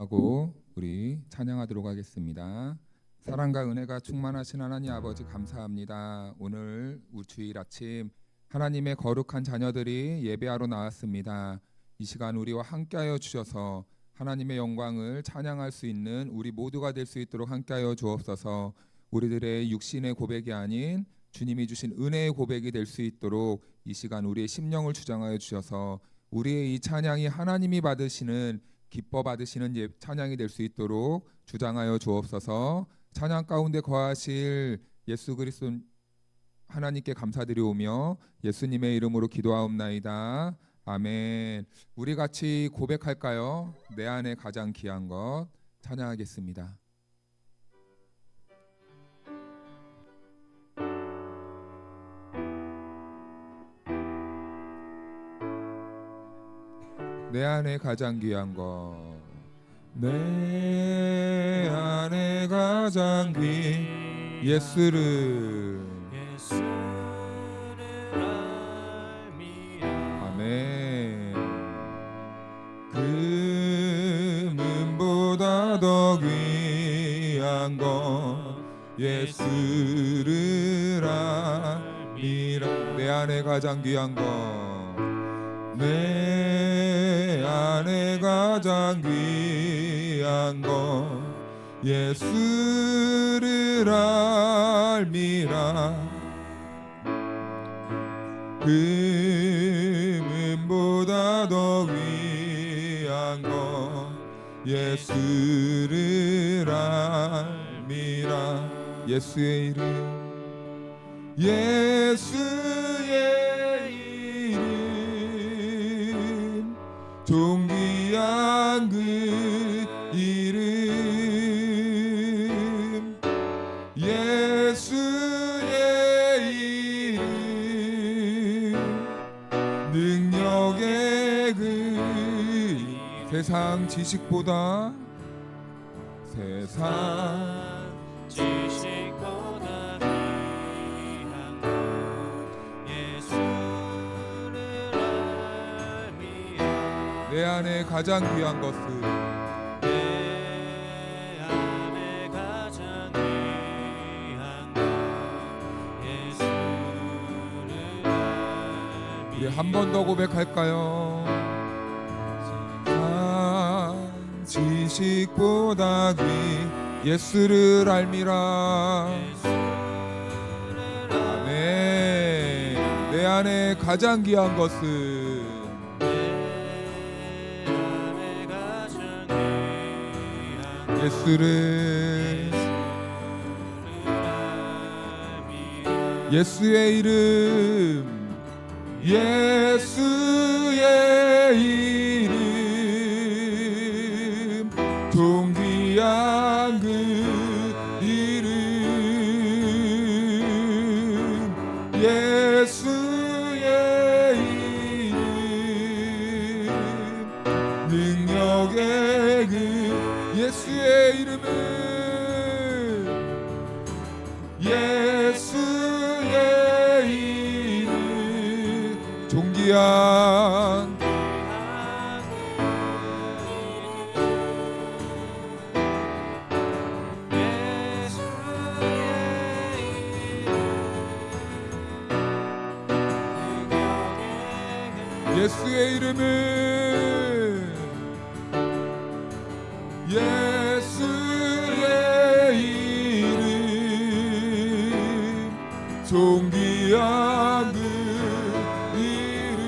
하고 우리 찬양하도록 하겠습니다. 사랑과 은혜가 충만하신 하나님 아버지 감사합니다. 오늘 주일 아침 하나님의 거룩한 자녀들이 예배하러 나왔습니다. 이 시간 우리와 함께하여 주셔서 하나님의 영광을 찬양할 수 있는 우리 모두가 될 수 있도록 함께하여 주옵소서. 우리들의 육신의 고백이 아닌 주님이 주신 은혜의 고백이 될 수 있도록 이 시간 우리의 심령을 주장하여 주셔서 우리의 이 찬양이 하나님이 받으시는 기뻐 받으시는 찬양이 될 수 있도록 주장하여 주옵소서. 찬양 가운데 거하실 예수 그리스도 하나님께 감사드리오며 예수님의 이름으로 기도하옵나이다. 아멘. 우리 같이 고백할까요? 내 안에 가장 귀한 것 찬양하겠습니다. 내 안에 가장 귀한 것, 내 안에 가장 귀 예수를 아멘. 금은보다 더 귀한 것 예수를 알미라. 내 안에 가장 귀한 것, 내 안에 가장 귀한 것 예수를 알미라. 금은보다 더 귀한 것 예수를 알미라. 예수의 이름, 예수의 이름, 존귀한 그 이름, 예수의 이름, 능력의 그 이름. 세상 지식보다 지식보다 귀한 것 예수를 알미라. 내 안에 가장 귀한 것을, 내 안에 가장 귀한 것 예수를 알미라. 우리 한 번 더 고백할까요? 지식보다 귀 예수를 알미라. 아멘. 내 안에 가장 귀한 것은 예수를, 예수의 이름, 예수의 이름, 존귀한 그 이름, 예수의 이름, 능력의 그 예수의 이름은, 예수의 이름, 존귀한 예수의 이름은, 예수의 이름, 존귀한 그 이름,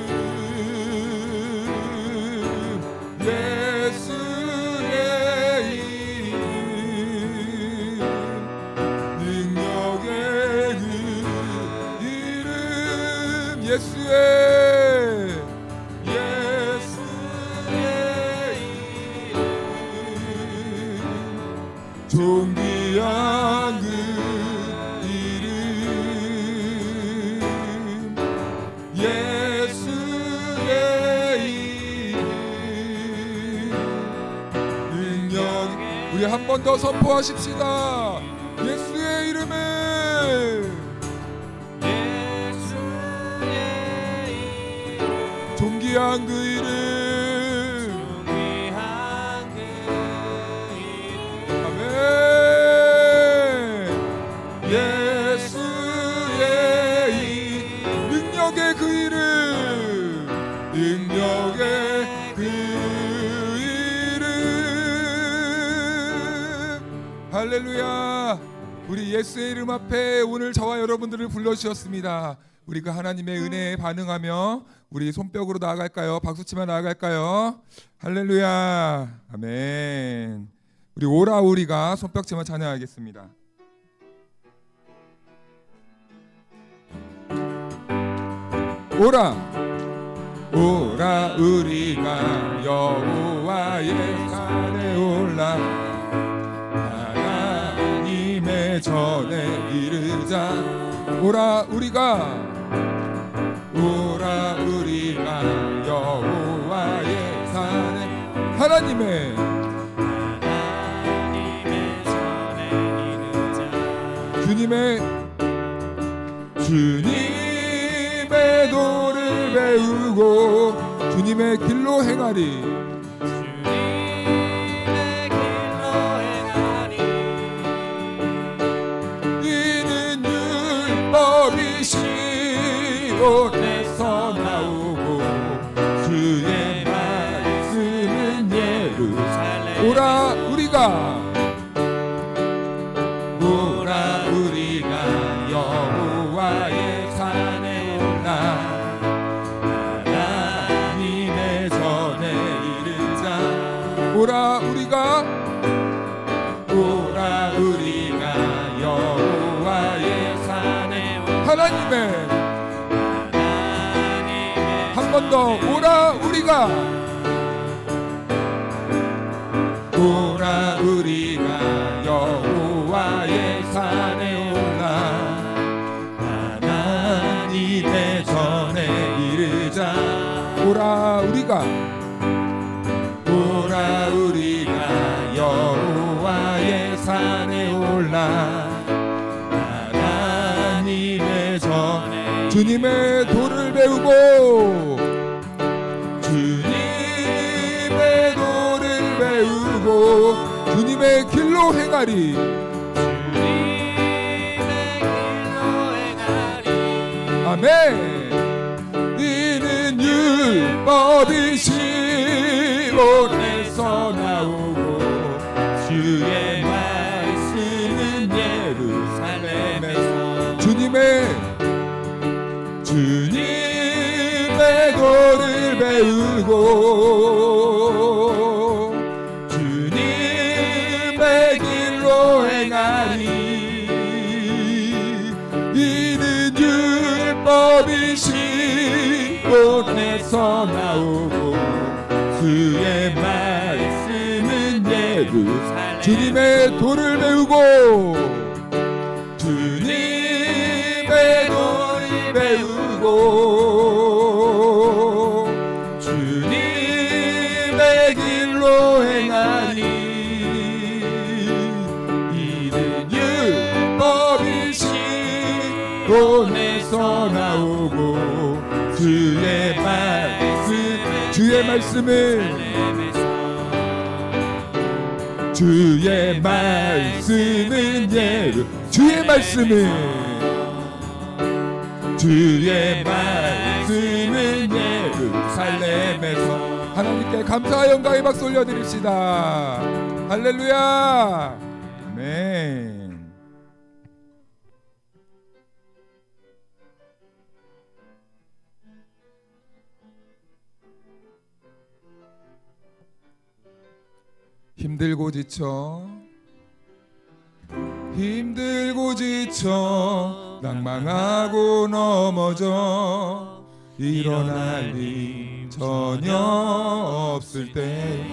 예수의 이름, 능력의 그 이름, 예수의 존귀한 그 이름, 예수의 이름, 능력. 우리 한 번 더 선포하십시다. 예수의 이름은, 존귀한 그 이름, 할렐루야. 우리 예수의 이름 앞에 오늘 저와 여러분들을 불러주셨습니다. 우리 그 하나님의 은혜에 반응하며 우리 손뼉으로 나아갈까요? 박수치며 나아갈까요? 할렐루야. 아멘. 우리 오라 우리가 손뼉치며 찬양하겠습니다. 오라 오라 우리가 여호와의 산에 올라 하나님의 전에 이르자. 오라 우리가 여호와의 산에 하나님의 전에 이르자. 주님의 도를 배우고 주님의 길로 행하리. 주님의 길로 행하리. 이는 율법이 시온에서 나오고 주의 말씀은 예루살렘. 오라 우리가 여호와의 산에 올라 하나님의 전에 이르자. 오라 우리가 여호와의 산에 올라 하나님의 한 번 더 오라 우리가 여호와의 산에 올라 하나님의 전에 이르자. 오라 우리가 여호와의 산에 올라 하나님의 전에 주님의 도를 배우고 주님의 길로 행하리. 아멘. 이는 율법이 시온에서 나오고 주의 말씀은 예루살렘에서 주님의 도를 배우고 주님의 길로 행하리. 이는 율법이 시온에서 나오고 주의 말씀은 예루살렘 주님의 도를 배우고 주님의 도를 배우고 주님의 길로 행하니. 이는 율법이 시온에서 나오고 주의 말씀은 주의 말씀은 예루살렘에서 하나님께 감사와 영광의 박수 올려드립시다. 할렐루야. 아멘. 힘들고 지쳐 낭망하고 넘어져 일어날 힘 전혀 없을 때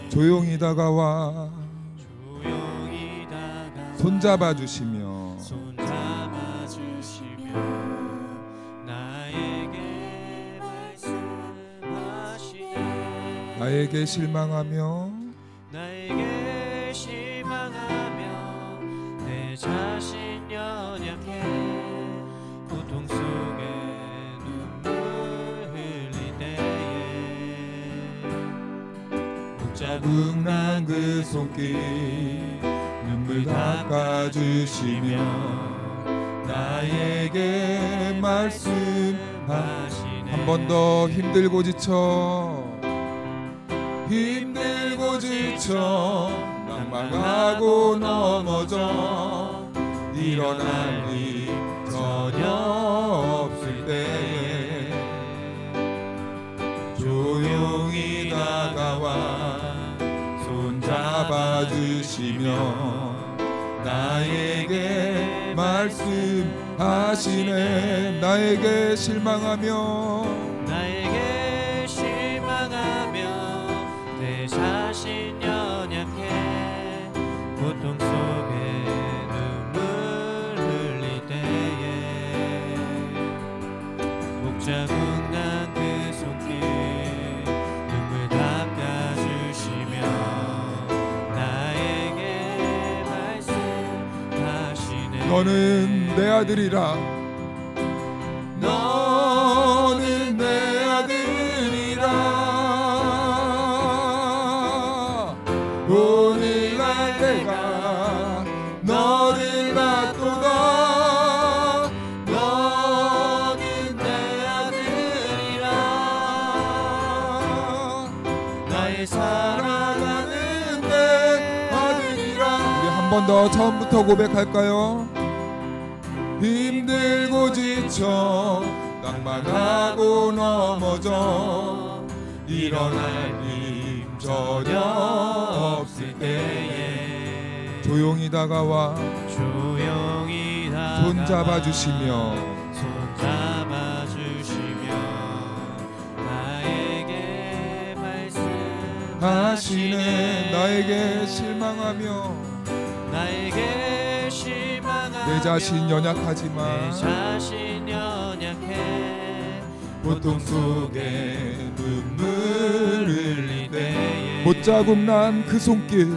조용히 다가와 손잡아 주시며 나에게 실망하며 내 자신 연약해 고통 속에 눈물 흘릴 때에 자국난 그 손길 눈물 닦아주시며 나에게 말씀하시네. 한 번 더 힘들고 지쳐 낭망하고 넘어져 일어날 일 전혀 없을 때에 조용히 다가와 손잡아 주시며 나에게 말씀하시네. 나에게 실망하며 내 자신 연약해 고통 속에 눈물 흘릴 때에 목자국난 그 손길 눈물 닦아주시며 나에게 말씀하시네. 너는 내 아들이라. 너는 내 아들이라. 오늘날 내가 너를 낳도다. 너는 내 아들이라. 나의 사랑하는 내 아들이라. 우리 한 번 더 처음부터 고백할까요? 힘들고 지쳐 낭만하고 넘어져 일어날 힘 전혀 없을 때에 조용히 다가와 손잡아 주시며 나에게 말씀하시네. 나에게 실망하며 내 자신 연약하지만 고통 속에 눈물 흘릴 때에 못자국 난 그 손길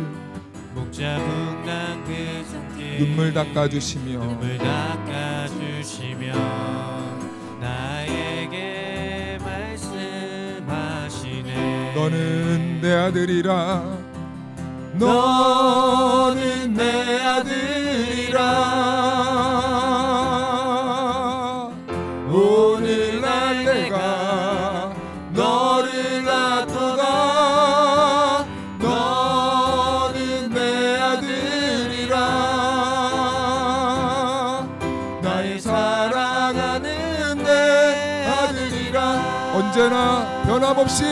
눈물 닦아주시며 나에게 말씀하시네. 너는 내 아들이라. 너는 내 아들이라. 오늘날 내가 너를 낳도다. 너는 내 아들이라. 나의 사랑하는 내 아들이라. 언제나 변함없이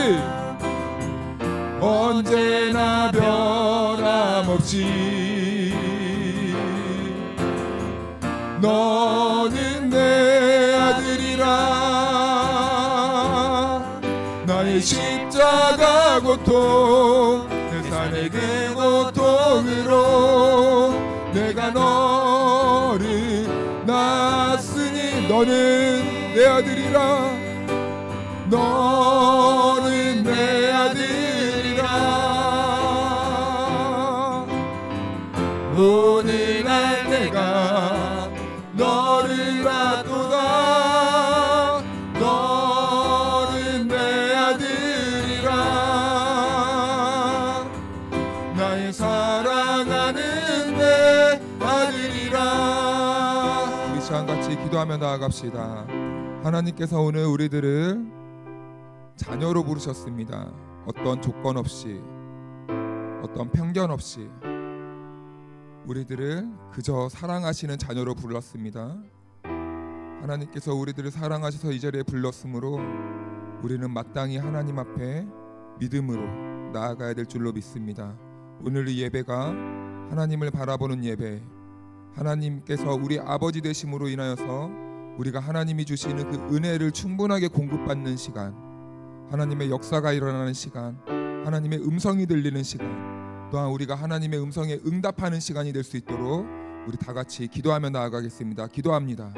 언제나 변함없이 너는 내 아들이라. 나의 십자가 고통 내 산의 그 고통으로 내가 너를 낳았으니 너는 내 아들이라. 너는 내 아들이라. 오늘날 내가 너를 낳도다. 너는 내 아들이라. 나의 사랑하는 내 아들이라. 우리 시간 같이 기도하며 나아갑시다. 하나님께서 오늘 우리들을 자녀로 부르셨습니다. 어떤 조건 없이, 어떤 편견 없이 우리들을 그저 사랑하시는 자녀로 불렀습니다. 하나님께서 우리들을 사랑하셔서 이 자리에 불렀으므로 우리는 마땅히 하나님 앞에 믿음으로 나아가야 될 줄로 믿습니다. 오늘 이 예배가 하나님을 바라보는 예배, 하나님께서 우리 아버지 되심으로 인하여서 우리가 하나님이 주시는 그 은혜를 충분하게 공급받는 시간, 하나님의 역사가 일어나는 시간, 하나님의 음성이 들리는 시간, 또한 우리가 하나님의 음성에 응답하는 시간이 될 수 있도록 우리 다 같이 기도하며 나아가겠습니다. 기도합니다.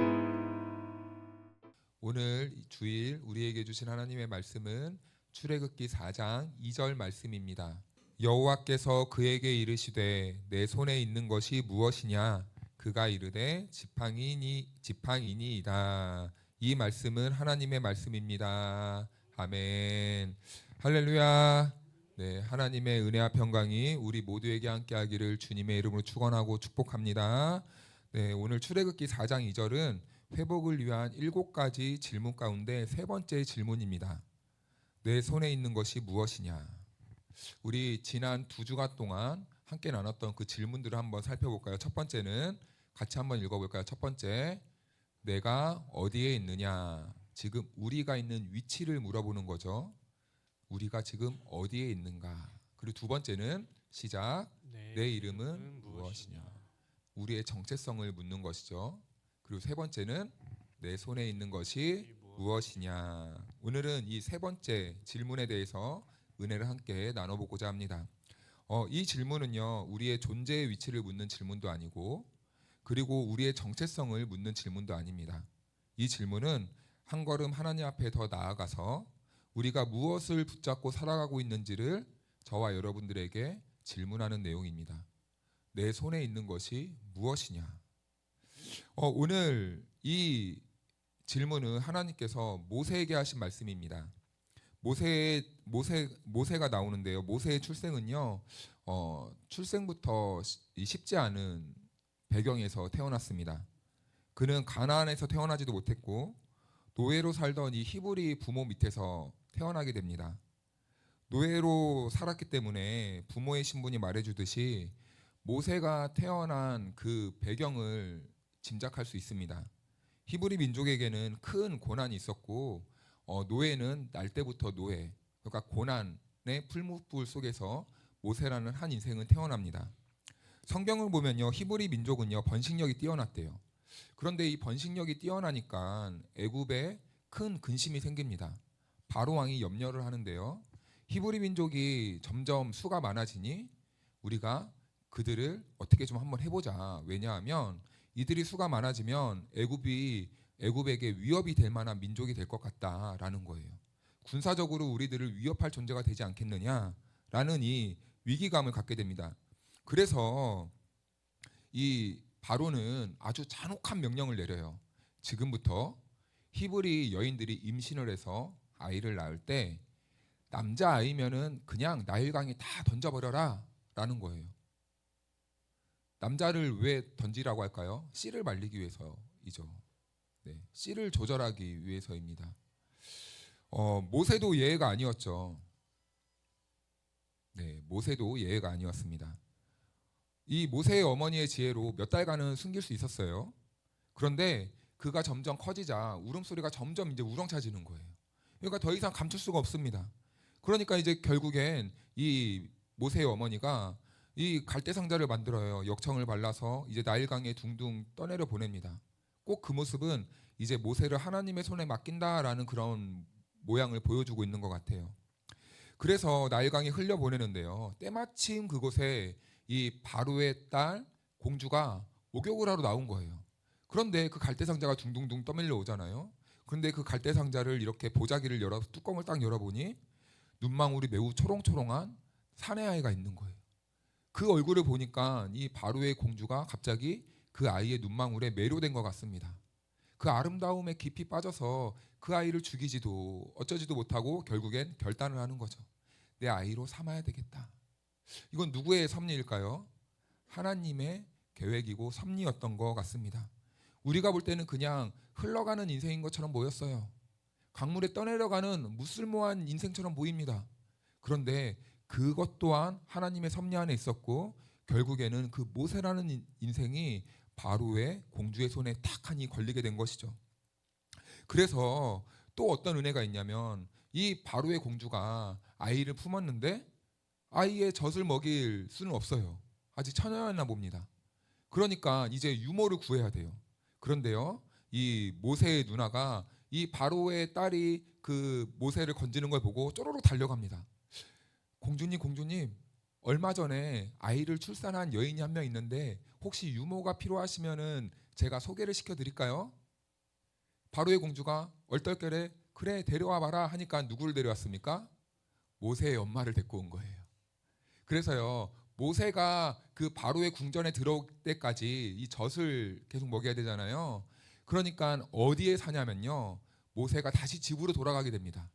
오늘 주일 우리에게 주신 하나님의 말씀은 출애굽기 4장 2절 말씀입니다. 여호와께서 그에게 이르시되 내 손에 있는 것이 무엇이냐? 그가 이르되 지팡이니이다. 이 말씀은 하나님의 말씀입니다. 아멘. 할렐루야. 네, 하나님의 은혜와 평강이 우리 모두에게 함께하기를 주님의 이름으로 축원하고 축복합니다. 네, 오늘 출애굽기 4장 2절은 회복을 위한 7가지 질문 가운데 세 번째 질문입니다. 내 손에 있는 것이 무엇이냐? 우리 지난 2주간 동안 함께 나눴던 그 질문들을 한번 살펴볼까요? 첫 번째는 같이 한번 읽어볼까요? 첫 번째, 내가 어디에 있느냐? 지금 우리가 있는 위치를 물어보는 거죠. 우리가 지금 어디에 있는가? 그리고 두 번째는 시작, 내 이름은 무엇이냐? 우리의 정체성을 묻는 것이죠. 그리고 세 번째는 내 손에 있는 것이 무엇이냐? 오늘은 이 세 번째 질문에 대해서 은혜를 함께 나눠보고자 합니다. 이 질문은요, 우리의 존재의 위치를 묻는 질문도 아니고, 그리고 우리의 정체성을 묻는 질문도 아닙니다. 이 질문은 한 걸음 하나님 앞에 더 나아가서 우리가 무엇을 붙잡고 살아가고 있는지를 저와 여러분들에게 질문하는 내용입니다. 내 손에 있는 것이 무엇이냐? 오늘 이 질문은 하나님께서 모세에게 하신 말씀입니다. 모세가 나오는데요. 모세의 출생은요, 출생부터 쉽지 않은 배경에서 태어났습니다. 그는 가나안에서 태어나지도 못했고 노예로 살던 이 히브리 부모 밑에서 태어나게 됩니다. 노예로 살았기 때문에 부모의 신분이 말해주듯이 모세가 태어난 그 배경을 짐작할 수 있습니다. 히브리 민족에게는 큰 고난이 있었고 노예는 날 때부터 노예, 그러니까 고난의 풀무불 속에서 모세라는 한 인생은 태어납니다. 성경을 보면요, 히브리 민족은요 번식력이 뛰어났대요. 그런데 이 번식력이 뛰어나니까 애굽에 큰 근심이 생깁니다. 바로 왕이 염려를 하는데요. 히브리 민족이 점점 수가 많아지니 우리가 그들을 어떻게 좀 한번 해보자. 왜냐하면 이들이 수가 많아지면 애굽에게 위협이 될 만한 민족이 될 것 같다라는 거예요. 군사적으로 우리들을 위협할 존재가 되지 않겠느냐라는 이 위기감을 갖게 됩니다. 그래서 이 바로는 아주 잔혹한 명령을 내려요. 지금부터 히브리 여인들이 임신을 해서 아이를 낳을 때 남자 아이면은 그냥 나일강에 다 던져버려라 라는 거예요. 남자를 왜 던지라고 할까요? 씨를 말리기 위해서이죠. 네, 씨를 조절하기 위해서입니다. 모세도 예외가 아니었죠. 네, 모세도 예외가 아니었습니다. 이 모세의 어머니의 지혜로 몇 달간은 숨길 수 있었어요. 그런데 그가 점점 커지자 울음소리가 점점 이제 우렁차지는 거예요. 그러니까 더 이상 감출 수가 없습니다. 그러니까 이제 결국엔 이 모세의 어머니가 이 갈대 상자를 만들어요. 역청을 발라서 이제 나일강에 둥둥 떠내려 보냅니다. 꼭 그 모습은 이제 모세를 하나님의 손에 맡긴다라는 그런 모양을 보여주고 있는 것 같아요. 그래서 나일강에 흘려 보내는데요. 때마침 그곳에 이 바로의 딸 공주가 목욕을 하러 나온 거예요. 그런데 그 갈대 상자가 둥둥둥 떠밀려 오잖아요. 그런데 그 갈대 상자를 이렇게 보자기를 열어서 뚜껑을 딱 열어보니 눈망울이 매우 초롱초롱한 사내 아이가 있는 거예요. 그 얼굴을 보니까 이 바로의 공주가 갑자기 그 아이의 눈망울에 매료된 것 같습니다. 그 아름다움에 깊이 빠져서 그 아이를 죽이지도 어쩌지도 못하고 결국엔 결단을 하는 거죠. 내 아이로 삼아야 되겠다. 이건 누구의 섭리일까요? 하나님의 계획이고 섭리였던 것 같습니다. 우리가 볼 때는 그냥 흘러가는 인생인 것처럼 보였어요. 강물에 떠내려가는 무쓸모한 인생처럼 보입니다. 그런데 그것 또한 하나님의 섭리 안에 있었고 결국에는 그 모세라는 인생이 바로의 공주의 손에 딱 하니 걸리게 된 것이죠. 그래서 또 어떤 은혜가 있냐면 이 바로의 공주가 아이를 품었는데 아이의 젖을 먹일 수는 없어요. 아직 처녀였나 봅니다. 그러니까 이제 유모를 구해야 돼요. 그런데요, 이 모세의 누나가 이 바로의 딸이 그 모세를 건지는 걸 보고 쪼로록 달려갑니다. 공주님, 얼마 전에 아이를 출산한 여인이 한 명 있는데 혹시 유모가 필요하시면은 제가 소개를 시켜드릴까요? 바로의 공주가 얼떨결에 그래 데려와 봐라 하니까 누구를 데려왔습니까? 모세의 엄마를 데리고 온 거예요. 그래서요, 모세가 그 바로의 궁전에 들어올 때까지 이 젖을 계속 먹여야 되잖아요. 그러니까 어디에 사냐면요, 모세가 다시 집으로 돌아가게 됩니다.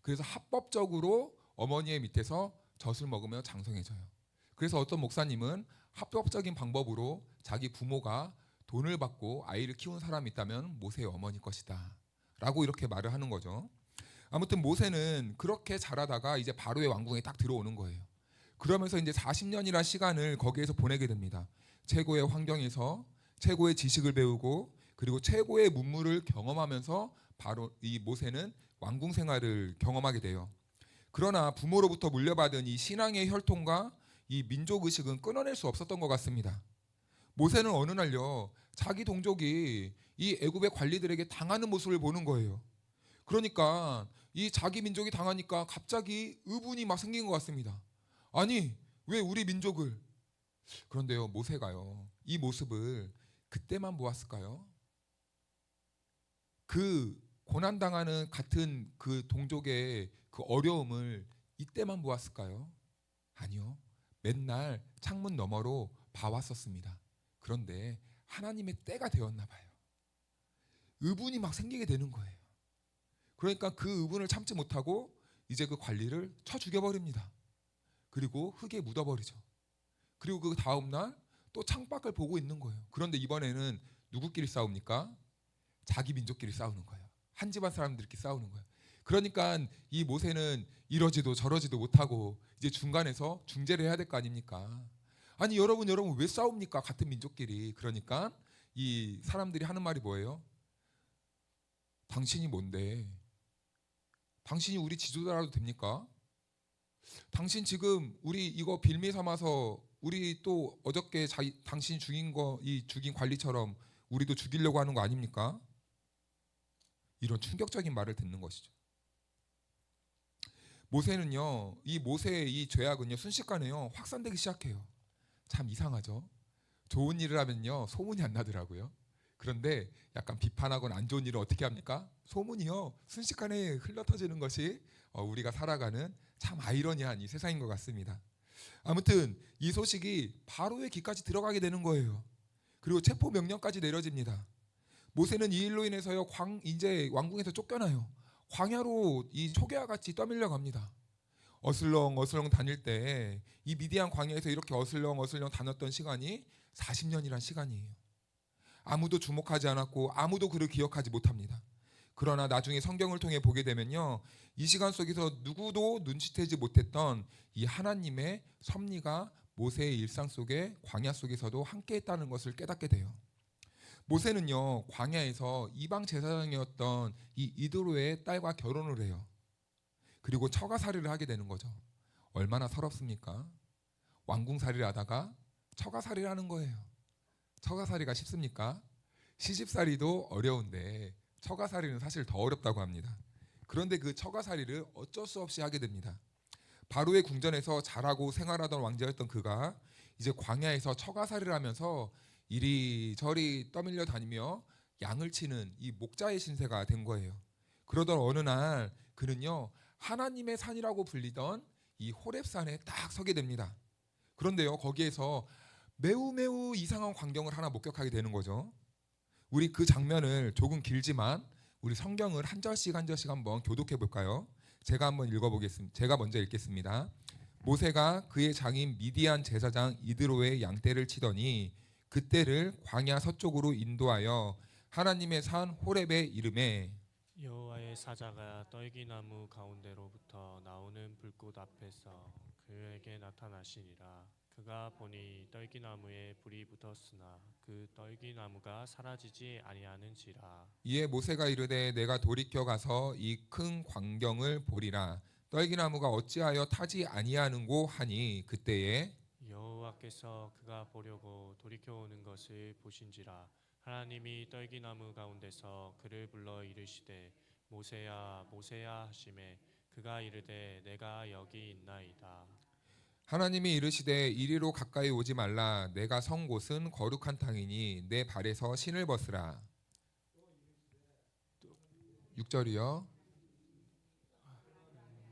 그래서 합법적으로 어머니의 밑에서 젖을 먹으며 장성해져요. 그래서 어떤 목사님은 합법적인 방법으로 자기 부모가 돈을 받고 아이를 키운 사람이 있다면 모세의 어머니 것이다 라고 이렇게 말을 하는 거죠. 아무튼 모세는 그렇게 자라다가 이제 바로의 왕궁에 딱 들어오는 거예요. 그러면서 이제 40년이라는 시간을 거기에서 보내게 됩니다. 최고의 환경에서 최고의 지식을 배우고 그리고 최고의 문물을 경험하면서 바로 이 모세는 왕궁 생활을 경험하게 돼요. 그러나 부모로부터 물려받은 이 신앙의 혈통과 이 민족 의식은 끊어낼 수 없었던 것 같습니다. 모세는 어느 날요 자기 동족이 이 애굽의 관리들에게 당하는 모습을 보는 거예요. 그러니까 이 자기 민족이 당하니까 갑자기 의문이 막 생긴 것 같습니다. 아니 왜 우리 민족을? 그런데요 모세가요 이 모습을 그때만 보았을까요? 그 고난당하는 같은 그 동족의 그 어려움을 이때만 보았을까요? 아니요. 맨날 창문 너머로 봐왔었습니다. 그런데 하나님의 때가 되었나 봐요. 의문이 막 생기게 되는 거예요. 그러니까 그 의문을 참지 못하고 이제 그 관리를 쳐 죽여버립니다. 그리고 흙에 묻어버리죠. 그리고 그 다음날 또 창밖을 보고 있는 거예요. 그런데 이번에는 누구끼리 싸웁니까? 자기 민족끼리 싸우는 거예요. 한 집안 사람들끼리 싸우는 거예요. 그러니까 이 모세는 이러지도 저러지도 못하고 이제 중간에서 중재를 해야 될 거 아닙니까? 아니 여러분 왜 싸웁니까? 같은 민족끼리. 그러니까 이 사람들이 하는 말이 뭐예요? 당신이 뭔데? 당신이 우리 지도자라도 됩니까? 당신 지금 우리 이거 빌미 삼아서 우리 또 어저께 당신 죽인 관리처럼 우리도 죽이려고 하는 거 아닙니까? 이런 충격적인 말을 듣는 것이죠. 모세는요, 이 모세의 이 죄악은요 순식간에요 확산되기 시작해요. 참 이상하죠. 좋은 일을 하면요 소문이 안 나더라고요. 그런데 약간 비판하거나 안 좋은 일을 어떻게 합니까? 소문이요 순식간에 흘러터지는 것이 우리가 살아가는 참 아이러니한 이 세상인 것 같습니다. 아무튼 이 소식이 바로의 귀까지 들어가게 되는 거예요. 그리고 체포 명령까지 내려집니다. 모세는 이 일로 인해서요 이제 왕궁에서 쫓겨나요. 광야로 이 초계와 같이 떠밀려 갑니다. 어슬렁 다닐 때 이 미디안 광야에서 이렇게 어슬렁 다녔던 시간이 40년이란 시간이에요. 아무도 주목하지 않았고 아무도 그를 기억하지 못합니다. 그러나 나중에 성경을 통해 보게 되면요 이 시간 속에서 누구도 눈치채지 못했던 이 하나님의 섭리가 모세의 일상 속에 광야 속에서도 함께했다는 것을 깨닫게 돼요. 모세는요 광야에서 이방 제사장이었던 이 이드로의 딸과 결혼을 해요. 그리고 처가살이를 하게 되는 거죠. 얼마나 서럽습니까? 왕궁살이를 하다가 처가살이를 하는 거예요. 처가살이가 쉽습니까? 시집살이도 어려운데 처가살이는 사실 더 어렵다고 합니다. 그런데 그 처가살이를 어쩔 수 없이 하게 됩니다. 바로의 궁전에서 자라고 생활하던 왕자였던 그가 이제 광야에서 처가살이를 하면서 이리저리 떠밀려 다니며 양을 치는 이 목자의 신세가 된 거예요. 그러던 어느 날 그는요 하나님의 산이라고 불리던 이 호렙산에 딱 서게 됩니다. 그런데요 거기에서 매우 이상한 광경을 하나 목격하게 되는 거죠. 우리 그 장면을 조금 길지만 우리 성경을 한 절씩 한번 교독해 볼까요? 제가 한번 읽어보겠습니다. 제가 먼저 읽겠습니다. 모세가 그의 장인 미디안 제사장 이드로의 양떼를 치더니 그떼를 광야 서쪽으로 인도하여 하나님의 산 호렙에 이르매 여호와의 사자가 떨기나무 가운데로부터 나오는 불꽃 앞에서 그에게 나타나시니라. 그가 보니 떨기나무에 불이 붙었으나 그 떨기나무가 사라지지 아니하는지라. 이에 모세가 이르되 내가 돌이켜 가서 이 큰 광경을 보리라. 떨기나무가 어찌하여 타지 아니하는고 하니 그때에 여호와께서 그가 보려고 돌이켜 오는 것을 보신지라. 하나님이 떨기나무 가운데서 그를 불러 이르시되 모세야 모세야 하시매 그가 이르되 내가 여기 있나이다. 하나님이 이르시되 이리로 가까이 오지 말라. 내가 선 곳은 거룩한 땅이니 내 발에서 신을 벗으라. 6절이요.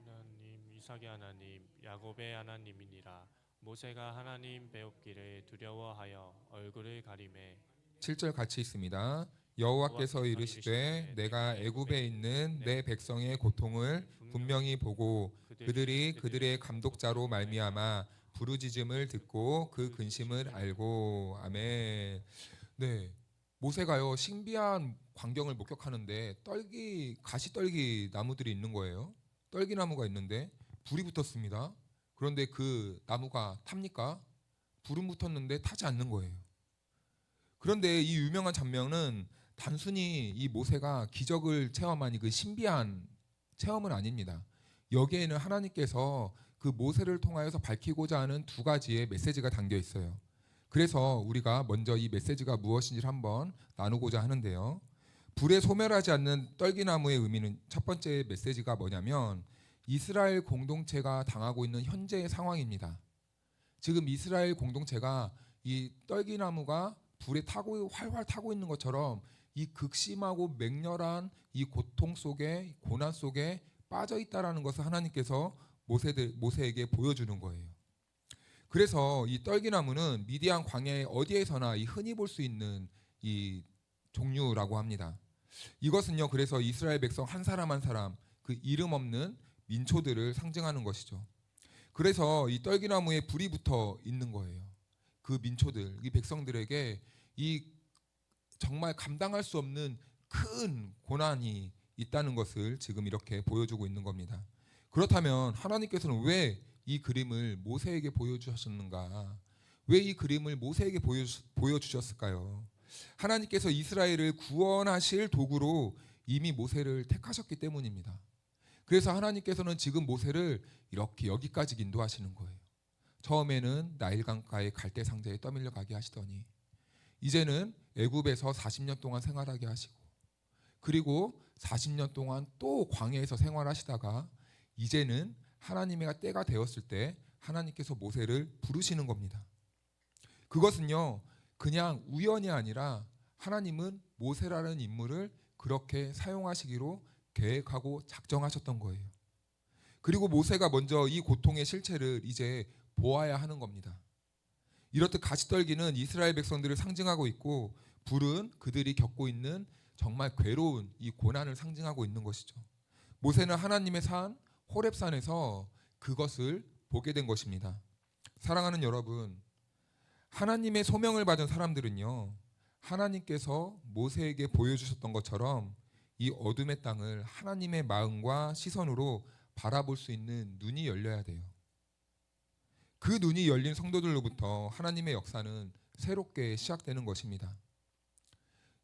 하나님 이삭의 하나님 야곱의 하나님이니라. 모세가 하나님 배웁기를 두려워하여 얼굴을 가리매 7절 같이 있습니다. 여호와께서 이르시되 내가 애굽에 있는 내 백성의 고통을 분명히 보고 그들이 그들의 감독자로 말미암아 부르짖음을 듣고 그 근심을 알고. 아멘. 네, 모세가요 신비한 광경을 목격하는데 가시떨기 나무들이 있는 거예요. 떨기나무가 있는데 불이 붙었습니다. 그런데 그 나무가 탑니까? 불은 붙었는데 타지 않는 거예요. 그런데 이 유명한 장면은 단순히 이 모세가 기적을 체험한 그 신비한 체험은 아닙니다. 여기에는 하나님께서 그 모세를 통하여서 밝히고자 하는 두 가지의 메시지가 담겨 있어요. 그래서 우리가 먼저 이 메시지가 무엇인지를 한번 나누고자 하는데요. 불에 소멸하지 않는 떨기나무의 의미는 첫 번째 메시지가 뭐냐면 이스라엘 공동체가 당하고 있는 현재의 상황입니다. 지금 이스라엘 공동체가 이 떨기나무가 불에 타고 활활 타고 있는 것처럼 이 극심하고 맹렬한 이 고통 속에 고난 속에 빠져 있다라는 것을 하나님께서 모세에게 보여주는 거예요. 그래서 이 떨기나무는 미디안 광야의 어디에서나 이 흔히 볼 수 있는 이 종류라고 합니다. 이것은요, 그래서 이스라엘 백성 한 사람 한 사람 그 이름 없는 민초들을 상징하는 것이죠. 그래서 이 떨기나무에 불이 붙어 있는 거예요. 그 민초들, 이 백성들에게 이 정말 감당할 수 없는 큰 고난이 있다는 것을 지금 이렇게 보여주고 있는 겁니다. 그렇다면 하나님께서는 왜 이 그림을 모세에게 보여주셨는가? 왜 이 그림을 모세에게 보여주셨을까요? 하나님께서 이스라엘을 구원하실 도구로 이미 모세를 택하셨기 때문입니다. 그래서 하나님께서는 지금 모세를 이렇게 여기까지 인도하시는 거예요. 처음에는 나일 강가에 갈대 상자에 떠밀려 가게 하시더니 이제는 애굽에서 40년 동안 생활하게 하시고 그리고 40년 동안 또 광야에서 생활하시다가 이제는 하나님의 때가 되었을 때 하나님께서 모세를 부르시는 겁니다. 그것은요 그냥 우연이 아니라 하나님은 모세라는 인물을 그렇게 사용하시기로 계획하고 작정하셨던 거예요. 그리고 모세가 먼저 이 고통의 실체를 이제 보아야 하는 겁니다. 이렇듯 가시떨기는 이스라엘 백성들을 상징하고 있고 불은 그들이 겪고 있는 정말 괴로운 이 고난을 상징하고 있는 것이죠. 모세는 하나님의 산 호렙산에서 그것을 보게 된 것입니다. 사랑하는 여러분, 하나님의 소명을 받은 사람들은요 하나님께서 모세에게 보여주셨던 것처럼 이 어둠의 땅을 하나님의 마음과 시선으로 바라볼 수 있는 눈이 열려야 돼요. 그 눈이 열린 성도들로부터 하나님의 역사는 새롭게 시작되는 것입니다.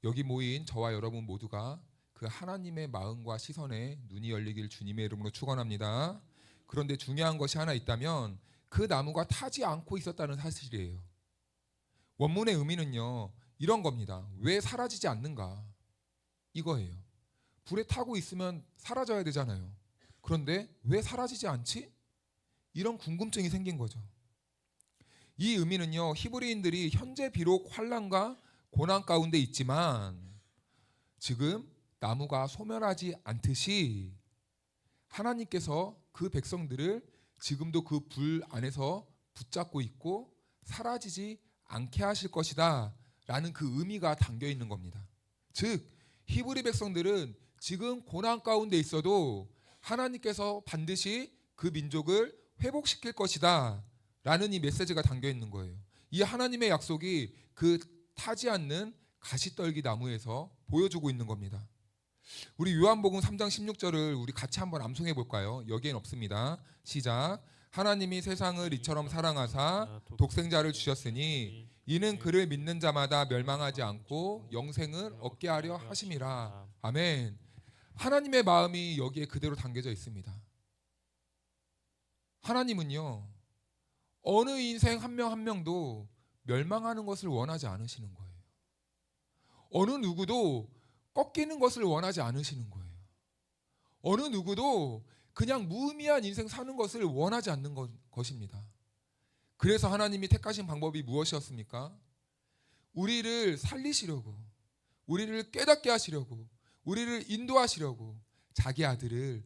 여기 모인 저와 여러분 모두가 그 하나님의 마음과 시선에 눈이 열리길 주님의 이름으로 축원합니다. 그런데 중요한 것이 하나 있다면 그 나무가 타지 않고 있었다는 사실이에요. 원문의 의미는요 이런 겁니다. 왜 사라지지 않는가? 이거예요. 불에 타고 있으면 사라져야 되잖아요. 그런데 왜 사라지지 않지? 이런 궁금증이 생긴 거죠. 이 의미는요 히브리인들이 현재 비록 환난과 고난 가운데 있지만 지금 나무가 소멸하지 않듯이 하나님께서 그 백성들을 지금도 그 불 안에서 붙잡고 있고 사라지지 않게 하실 것이다 라는 그 의미가 담겨 있는 겁니다. 즉 히브리 백성들은 지금 고난 가운데 있어도 하나님께서 반드시 그 민족을 회복시킬 것이다 라는 이 메시지가 담겨 있는 거예요. 이 하나님의 약속이 그 타지 않는 가시떨기 나무에서 보여주고 있는 겁니다. 우리 요한복음 3장 16절을 우리 같이 한번 암송해 볼까요? 여기엔 없습니다. 시작. 하나님이 세상을 이처럼 사랑하사 독생자를 주셨으니 이는 그를 믿는 자마다 멸망하지 않고 영생을 얻게 하려 하심이라. 아멘. 하나님의 마음이 여기에 그대로 담겨져 있습니다. 하나님은요 어느 인생 한 명 한 명도 멸망하는 것을 원하지 않으시는 거예요. 어느 누구도 꺾이는 것을 원하지 않으시는 거예요. 어느 누구도 그냥 무의미한 인생 사는 것을 원하지 않는 것입니다. 그래서 하나님이 택하신 방법이 무엇이었습니까? 우리를 살리시려고, 우리를 깨닫게 하시려고, 우리를 인도하시려고 자기 아들을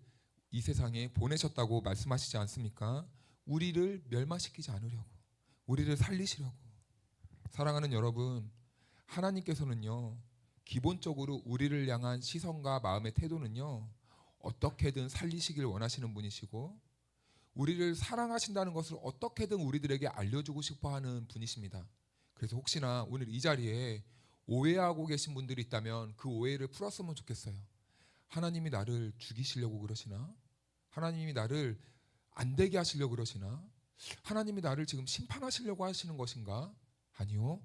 이 세상에 보내셨다고 말씀하시지 않습니까? 우리를 멸망시키지 않으려고, 우리를 살리시려고. 사랑하는 여러분, 하나님께서는요 기본적으로 우리를 향한 시선과 마음의 태도는요 어떻게든 살리시길 원하시는 분이시고 우리를 사랑하신다는 것을 어떻게든 우리들에게 알려주고 싶어하는 분이십니다. 그래서 혹시나 오늘 이 자리에 오해하고 계신 분들이 있다면 그 오해를 풀었으면 좋겠어요. 하나님이 나를 죽이시려고 그러시나? 하나님이 나를 안 되게 하시려고 그러시나? 하나님이 나를 지금 심판하시려고 하시는 것인가? 아니요.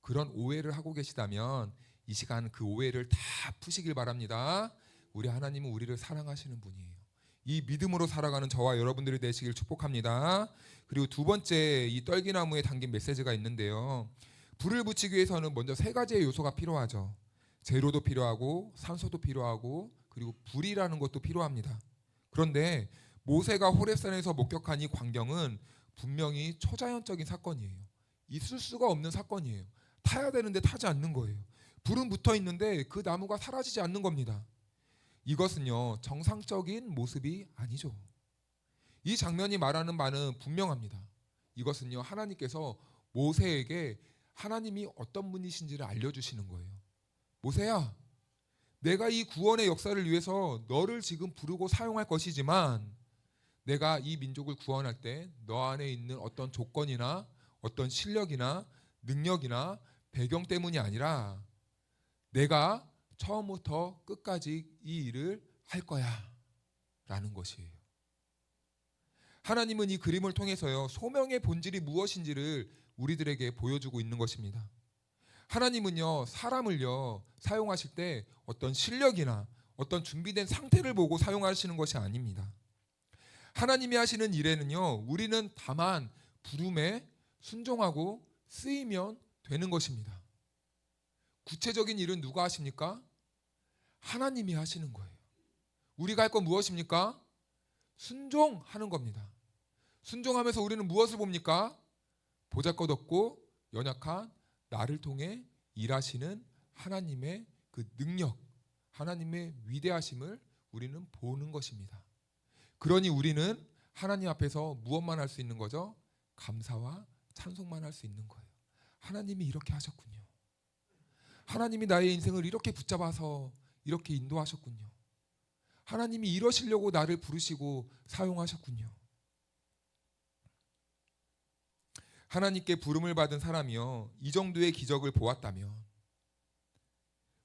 그런 오해를 하고 계시다면 이 시간 그 오해를 다 푸시길 바랍니다. 우리 하나님은 우리를 사랑하시는 분이에요. 이 믿음으로 살아가는 저와 여러분들이 되시길 축복합니다. 그리고 두 번째, 이 떨기나무에 담긴 메시지가 있는데요. 불을 붙이기 위해서는 먼저 세 가지의 요소가 필요하죠. 재료도 필요하고 산소도 필요하고 그리고 불이라는 것도 필요합니다. 그런데 모세가 호렙산에서 목격한 이 광경은 분명히 초자연적인 사건이에요. 있을 수가 없는 사건이에요. 타야 되는데 타지 않는 거예요. 불은 붙어 있는데 그 나무가 사라지지 않는 겁니다. 이것은요, 정상적인 모습이 아니죠. 이 장면이 말하는 바는 분명합니다. 이것은요, 하나님께서 모세에게 하나님이 어떤 분이신지를 알려주시는 거예요. 모세야, 내가 이 구원의 역사를 위해서 너를 지금 부르고 사용할 것이지만 내가 이 민족을 구원할 때 너 안에 있는 어떤 조건이나 어떤 실력이나 능력이나 배경 때문이 아니라 내가 처음부터 끝까지 이 일을 할 거야 라는 것이에요. 하나님은 이 그림을 통해서요, 소명의 본질이 무엇인지를 우리들에게 보여주고 있는 것입니다. 하나님은요, 사람을요 사용하실 때 어떤 실력이나 어떤 준비된 상태를 보고 사용하시는 것이 아닙니다. 하나님이 하시는 일에는요, 우리는 다만 부름에 순종하고 쓰이면 되는 것입니다. 구체적인 일은 누가 하십니까? 하나님이 하시는 거예요. 우리가 할 건 무엇입니까? 순종하는 겁니다. 순종하면서 우리는 무엇을 봅니까? 보잘것없고 연약한 나를 통해 일하시는 하나님의 그 능력, 하나님의 위대하심을 우리는 보는 것입니다. 그러니 우리는 하나님 앞에서 무엇만 할 수 있는 거죠? 감사와 찬송만 할 수 있는 거예요. 하나님이 이렇게 하셨군요. 하나님이 나의 인생을 이렇게 붙잡아서 이렇게 인도하셨군요. 하나님이 이러시려고 나를 부르시고 사용하셨군요. 하나님께 부름을 받은 사람이요, 이 정도의 기적을 보았다면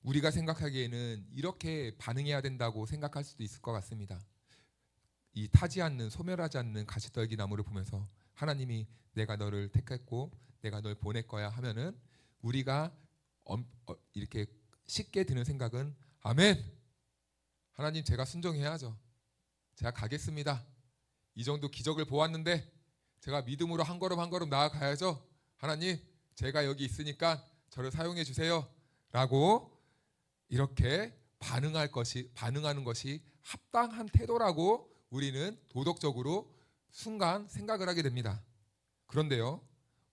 우리가 생각하기에는 이렇게 반응해야 된다고 생각할 수도 있을 것 같습니다. 이 타지 않는, 소멸하지 않는 가시떨기 나무를 보면서 하나님이 내가 너를 택했고 내가 널 보낼 거야 하면은 우리가 이렇게 쉽게 드는 생각은 아멘, 하나님 제가 순종해야죠. 제가 가겠습니다. 이 정도 기적을 보았는데 제가 믿음으로 한 걸음 한 걸음 나아가야죠. 하나님 제가 여기 있으니까 저를 사용해 주세요 라고 이렇게 반응하는 것이 합당한 태도라고 우리는 도덕적으로 순간 생각을 하게 됩니다. 그런데요,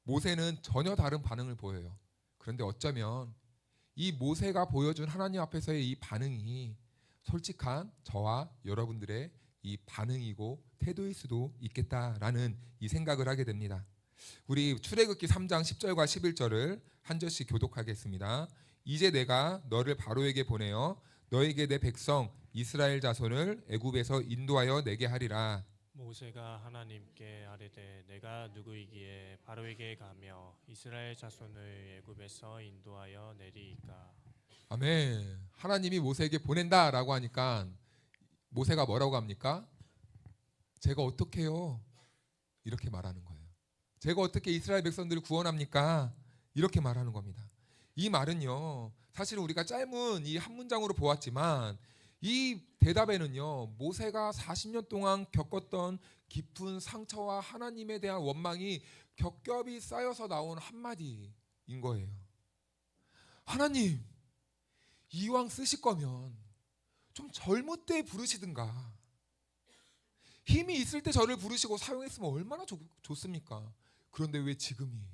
모세는 전혀 다른 반응을 보여요. 그런데 어쩌면 이 모세가 보여준 하나님 앞에서의 이 반응이 솔직한 저와 여러분들의 이 반응이고 태도일 수도 있겠다라는 이 생각을 하게 됩니다. 우리 출애굽기 3장 10절과 11절을 한 절씩 교독하겠습니다. 이제 내가 너를 바로에게 보내어 너에게 내 백성 이스라엘 자손을 애굽에서 인도하여 내게 하리라. 모세가 하나님께 아뢰되 내가 누구이기에 바로에게 가며 이스라엘 자손을 애굽에서 인도하여 내리이까. 아멘. 하나님이 모세에게 보낸다라고 하니까 모세가 뭐라고 합니까? 제가 어떻게 해요? 이렇게 말하는 거예요. 제가 어떻게 이스라엘 백성들을 구원합니까? 이렇게 말하는 겁니다. 이 말은요, 사실 우리가 짧은 이 한 문장으로 보았지만 이 대답에는요, 모세가 40년 동안 겪었던 깊은 상처와 하나님에 대한 원망이 겹겹이 쌓여서 나온 한마디인 거예요. 하나님, 이왕 쓰실 거면 좀 젊을 때 부르시든가, 힘이 있을 때 저를 부르시고 사용했으면 얼마나 좋습니까? 그런데 왜 지금이에요?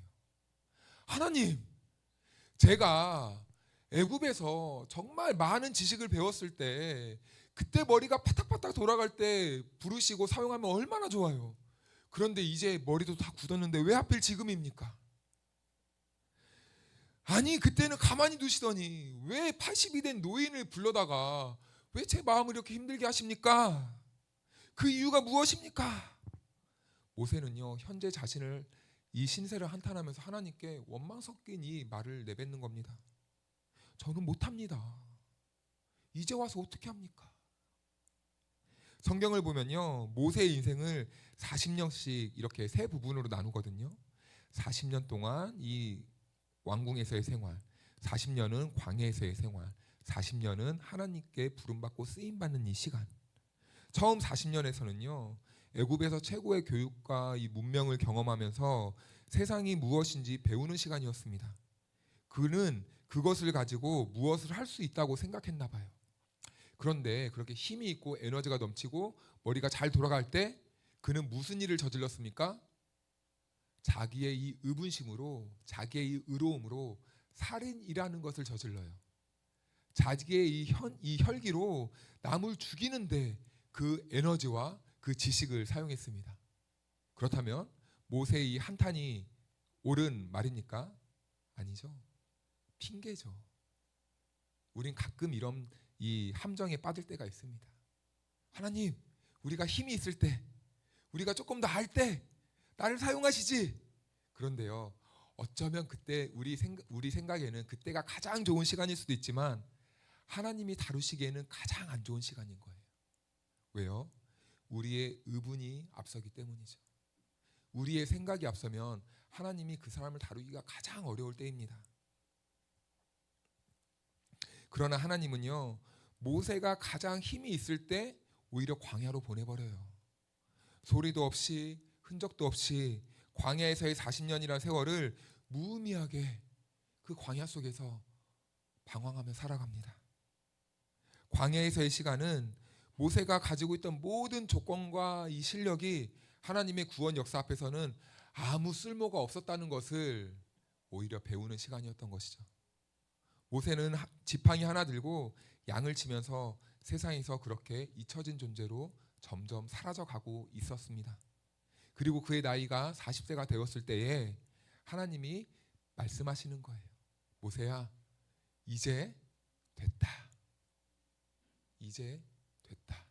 하나님, 제가 애굽에서 정말 많은 지식을 배웠을 때 그때 머리가 파닥파닥 돌아갈 때 부르시고 사용하면 얼마나 좋아요. 그런데 이제 머리도 다 굳었는데 왜 하필 지금입니까? 아니 그때는 가만히 두시더니 왜 80이 된 노인을 불러다가 왜 제 마음을 이렇게 힘들게 하십니까? 그 이유가 무엇입니까? 모세는요, 현재 자신을 이 신세를 한탄하면서 하나님께 원망 섞인 이 말을 내뱉는 겁니다. 저는 못합니다. 이제 와서 어떻게 합니까? 성경을 보면요, 모세의 인생을 40년씩 이렇게 세 부분으로 나누거든요. 40년 동안 이 왕궁에서의 생활, 40년은 광야에서의 생활, 40년은 하나님께 부름받고 쓰임받는 이 시간. 처음 40년에서는요, 애굽에서 최고의 교육과 이 문명을 경험하면서 세상이 무엇인지 배우는 시간이었습니다. 그는 그것을 가지고 무엇을 할 수 있다고 생각했나 봐요. 그런데 그렇게 힘이 있고 에너지가 넘치고 머리가 잘 돌아갈 때 그는 무슨 일을 저질렀습니까? 자기의 이 의분심으로, 자기의 이 의로움으로 살인이라는 것을 저질러요. 자기의 이 혈기로 남을 죽이는데 그 에너지와 그 지식을 사용했습니다. 그렇다면 모세의 이 한탄이 옳은 말입니까? 아니죠. 핑계죠. 우린 가끔 이런 이 함정에 빠질 때가 있습니다. 하나님, 우리가 힘이 있을 때, 우리가 조금 더 할 때 나를 사용하시지. 그런데요, 어쩌면 그때 우리 생각에는 그때가 가장 좋은 시간일 수도 있지만 하나님이 다루시기에는 가장 안 좋은 시간인 거예요. 왜요? 우리의 의분이 앞서기 때문이죠. 우리의 생각이 앞서면 하나님이 그 사람을 다루기가 가장 어려울 때입니다. 그러나 하나님은요, 모세가 가장 힘이 있을 때 오히려 광야로 보내버려요. 소리도 없이 흔적도 없이 광야에서의 40년이라는 세월을 무의미하게 그 광야 속에서 방황하며 살아갑니다. 광야에서의 시간은 모세가 가지고 있던 모든 조건과 이 실력이 하나님의 구원 역사 앞에서는 아무 쓸모가 없었다는 것을 오히려 배우는 시간이었던 것이죠. 모세는 지팡이 하나 들고 양을 치면서 세상에서 그렇게 잊혀진 존재로 점점 사라져가고 있었습니다. 그리고 그의 나이가 40세가 되었을 때에 하나님이 말씀하시는 거예요. 모세야, 이제 됐다. 이제 됐다.